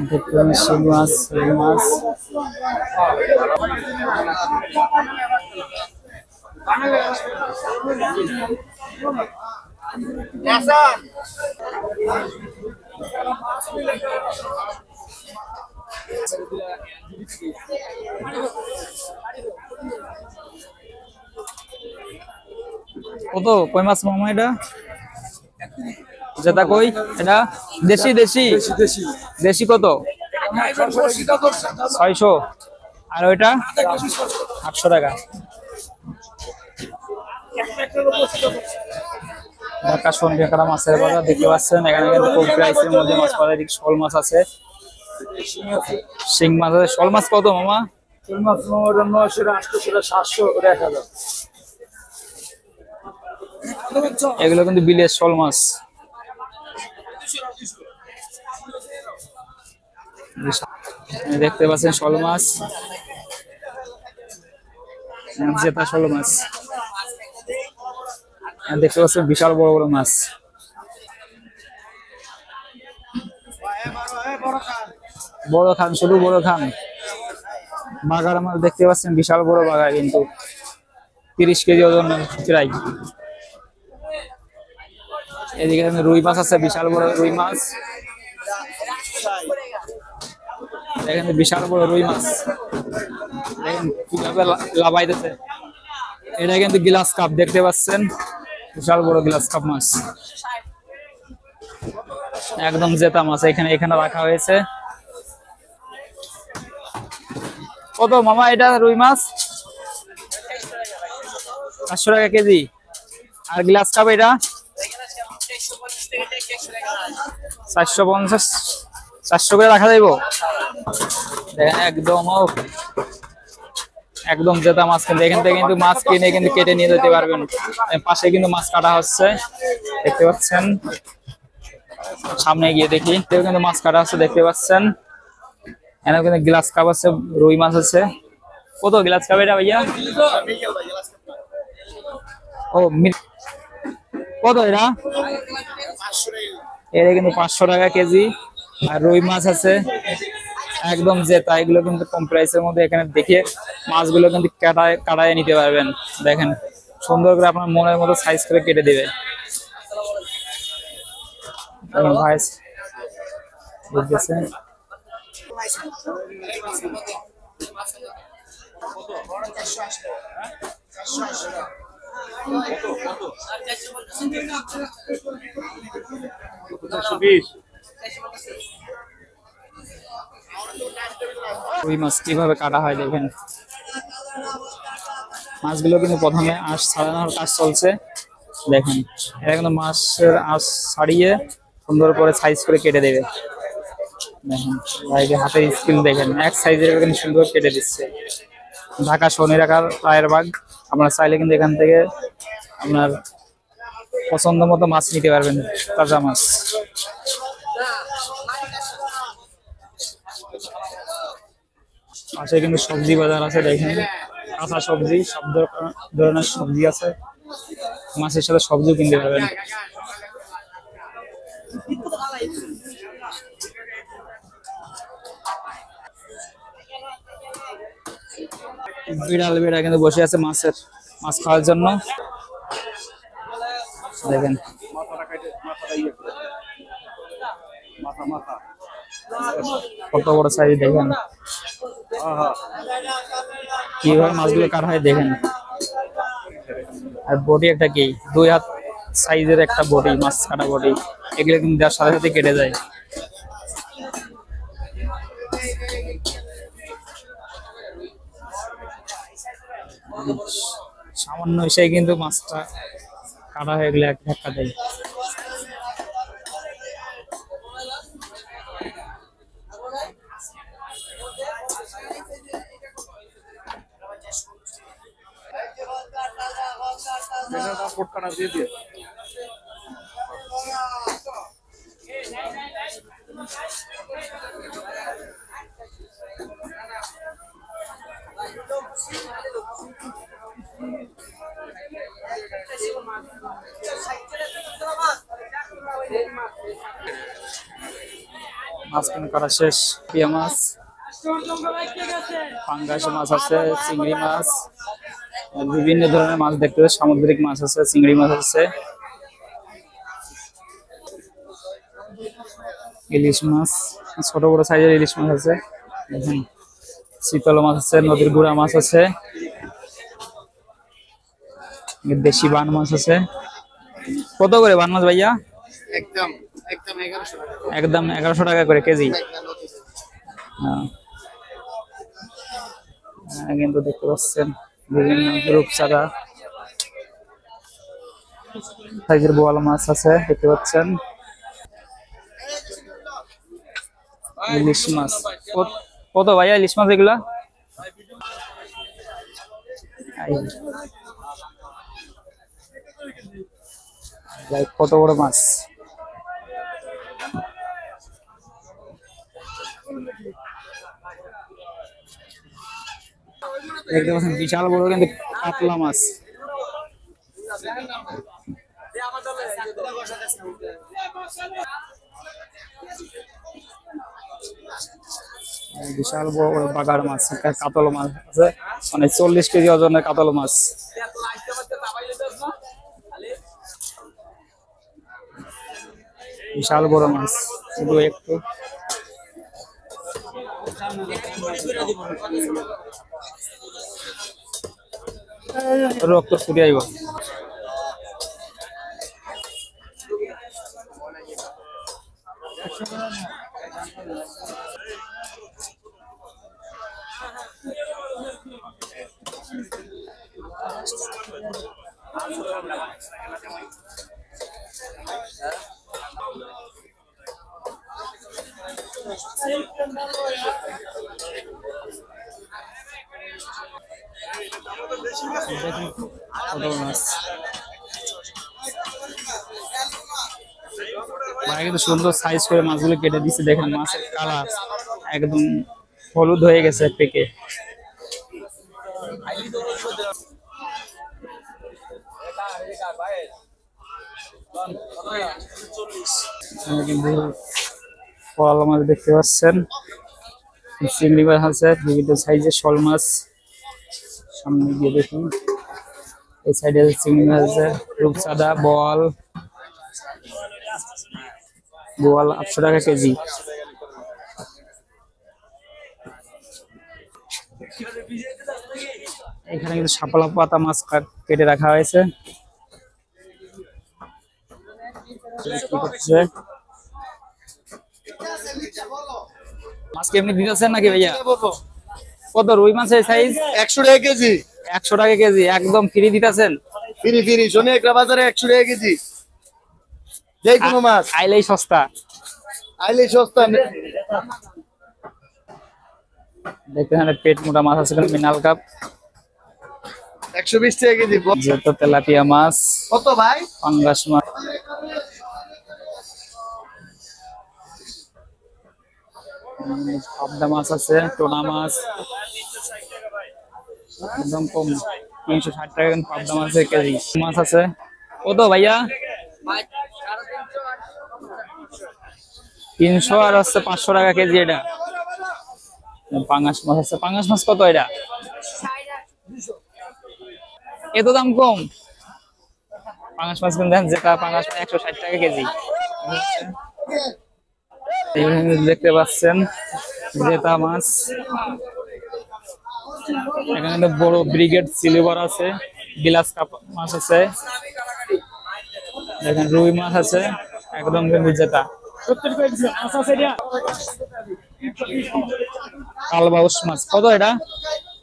দেখতে পাচ্ছেন শিং মাছ, রুই মাছ। কত কই মাছ মামা এটা? যেটা কই এটা দেশি দেশি দেশি কত? 600। আর ওইটা 800 টাকা। ঢাকা সন্ধিয়াকাটা মাছের বাজার দেখতে পাচ্ছেন। এখানে কিন্তু কম প্রাইসের মধ্যে মাছ পাওয়া যায়। শোল মাছ আছে, শিং মাছ আছে। শোল মাছ কত মামা? শোল মাছ 900, 800, 700, 1000। এগুলো কিন্তু বিলের শোল মাছ। দেখতে পাচ্ছেন শোল মাছ, জেতা শোল মাছ। দেখতে পাচ্ছেন বিশাল বড় বড় মাছ। বড় খান, শুধু বড় খান। বাগার মাছ দেখতে পাচ্ছেন, বিশাল বড় বাগার, কিন্তু 30 কেজি ওজন প্রায়। এদিকে রুই মাছ আছে, বিশাল বড় রুই মাছ। দেখেন বিশাল বড় রুই মাছ, দেখেন কিভাবে লাফাইতেছে। এটা কিন্তু গ্লাস কাপ দেখতে পাচ্ছেন, বিশাল বড় গ্লাস কাপ মাছ, একদম জেতা মাছ। এখানে রাখা হয়েছে। কত মামা এটা রুই মাছ? 500 টাকা কেজি। আর গ্লাস কাপ এটা 450, 400 করে রাখা যাইব। একদম জেতা মাছ। কিন্তু এখান থেকে কিন্তু মাছ কিনে কিন্তু কেটে নিয়ে যেতে পারবেন। পাশে কিন্তু মাছ কাটা হচ্ছে, দেখতে পাচ্ছেন। সামনে গিয়ে দেখি, কিন্তু মাছ কাটা হচ্ছে, দেখতে পাচ্ছেন। এখানে কিন্তু গ্লাস কাপ আছে, রুই মাছ আছে। কত গ্লাস কাপ এটা ভাইয়া? ও কত এটা? এটা কিন্তু 500 টাকা কেজি। আর রুই মাছ আছে একদম জেতা। এগুলো কিন্তু কম প্রাইসের মধ্যে এখানে দেখে মাছগুলো কিন্তু কাটায় নিতে পারবেন। দেখেন সুন্দর করে আপনার মনের মতো সাইজ করে কেটে দিবে। বুঝতেছেন? রুই মাছ কিভাবে কাটা হয় দেখেন। মাছগুলো কিন্তু প্রথমে আঁশ ছাড়ানোর কাজ চলছে। দেখেন এটা কিন্তু মাছের আঁশ ছাড়িয়ে সুন্দর করে সাইজ করে কেটে দেবে। দেখেন ভাইকে হাতের স্কিল দেখেন, এক সাইজের কিন্তু সুন্দর কেটে দিচ্ছে। ঢাকা শনিরাকার রায়ের বাগ। আপনারা চাইলে কিন্তু এখান থেকে আপনার পছন্দ মতো মাছ নিতে পারবেন, তাজা মাছ। পাশে কিন্তু সবজি বাজার আছে, দেখেন কাঁচা সবজি, সব ধরনের সবজি আছে। মাছের সাথে সবজিও কিনতে পারবেন। বিড়াল কিন্তু বসে আছে মাছ খাওয়ার জন্য। দেখেন কত বড় সাইজ, দেখেন কিভাবে মাছগুলো কাটা হয় দেখেন। আর বডি একটা কি 2 হাত সাইজের একটা বডি, মাছ কাটা বডি। এগুলো কিন্তু দেওয়ার সাথে সাথে কেটে যায়। সামান্য এসে কিন্তু মাছটা কাটা হয়ে গেলে এক ধাক্কা দেয়। মাছ কেনা করা শেষ। পিয়া মাছ, পাঙ্গাস মাছ আছে, চিংড়ি মাছ, বিভিন্ন ধরনের মাছ দেখতে পাচ্ছি। সামুদ্রিক মাছ আছে, চিংড়ি মাছ আছে, ইলিশ মাছ, ছোট বড় সাইজের ইলিশ মাছ আছে। দেখুন শীতল মাছ আছে, নদীর গুড়া মাছ আছে, দেশি বান মাছ আছে। কত করে বান মাছ ভাইয়া? একদম একদম 1100 টাকা। একদম 1100 টাকা করে কেজি। হ্যাঁ, কিন্তু দেখতে পাচ্ছেন বিভিন্ন রূপচাঁদা সাইজের বোয়াল মাছ আছে দেখতে পাচ্ছেন। ইলিশ মাছ কত ভাইয়া ইলিশ মাছ এগুলা? কত বড় মাছ! দেখতে পাচ্ছেন বিশাল বড় কিন্তু কাতলা মাছ। বিশাল বড় বড় বাগার মাছ, কাতল মাছ আছে, মানে 40 কেজি ওজনের কাতল মাছ। বিশাল বড় মাছ, শুধু একটু রক্ত ছুটে আইব। কিন্তু সুন্দর সাইজ করে মাছগুলো কেটে দিচ্ছে। দেখেন মাছের কালার একদম হলুদ হয়ে গেছে পেকে। পোয়াল মাছ দেখতে পাচ্ছেন, চিংড়ি মাছ আছে, বিভিন্ন সাইজের শোল মাছ। সামনে গিয়ে দেখুন এই সাইডে চিংড়ি মাছ আছে, রূপচাঁদা, বোয়াল। বোয়াল 800 টাকা কেজি। এখানে কিন্তু শাপলা পাতা মাছ কেটে রাখা হয়েছে। মাছ কেমনি দিতেছেন নাকি ভাইয়া? কত রুই মাছের সাইজ? 100 টাকা কেজি। 100 টাকা কেজি একদম ফ্রি দিতেছেন? ফ্রি ফ্রি, শোনে একটা বাজারে 100 টাকা কেজি। যে কোনো মাছ আইলেই সস্তা, আইলেই সস্তা। দেখতে পেট মোটা মাছ আছে, মিনাল কাপ 120 টাকা কেজি। যেহেতু তেলাপিয়া মাছ, কত ভাই? পাঙ্গাস মাছ, পাবদা মাছ আছে, টোনা মাছ একদম কম 360 টাকা পাবদা মাছের কেজি। মাছ আছে কত ভাইয়া? 300 আর হচ্ছে 500 টাকা কেজি। এটা পাঙ্গাস মাছ আছে। পাঙ্গাস মাছ কত এটা? এত দাম কম? পাঙ্গাস মাছ কিন্তু যেটা পাঙ্গাস 160 টাকা কেজি। দেখতে পাচ্ছেন জেতা মাছ। এখানে বড় ব্রিগেড সিলভার আছে, গিলাস কাপ মাছ আছে, দেখেন রুই মাছ আছে একদম কিন্তু জেতা। কালবাউস মাছ কত এটা?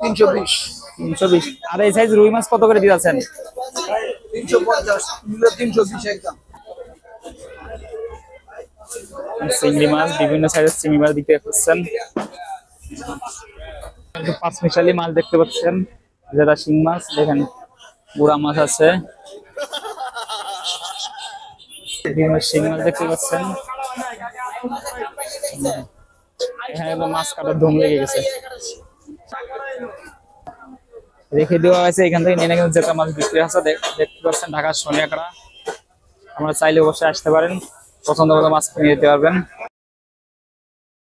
320। 320। আর এই সাইজ রুই মাছ কত করে দিয়েছেন? 350। 320 একদম। চিংড়ি মাছ, বিভিন্ন সাইজের চিংড়ি মাছ দিতে পাচ্ছেন। পাঁচমিশালি মাছ দেখতে পাচ্ছেন, যেটা শিং মাছ। দেখেন গুড়া মাছ আছে, বিভিন্ন শিং মাছ দেখতে পাচ্ছেন। এখানে তো মাছ কাটার ধুম লেগে গেছে, রেখে দেওয়া হয়েছে। এখান থেকে নিয়ে কিন্তু যেটা মাছ বিক্রি আছে দেখতে পাচ্ছেন, ঢাকার সোনিয়াকড়া। আমরা চাইলে অবশ্যই আসতে পারেন, পছন্দ মতো মাছ কিনে নিতে পারবেন।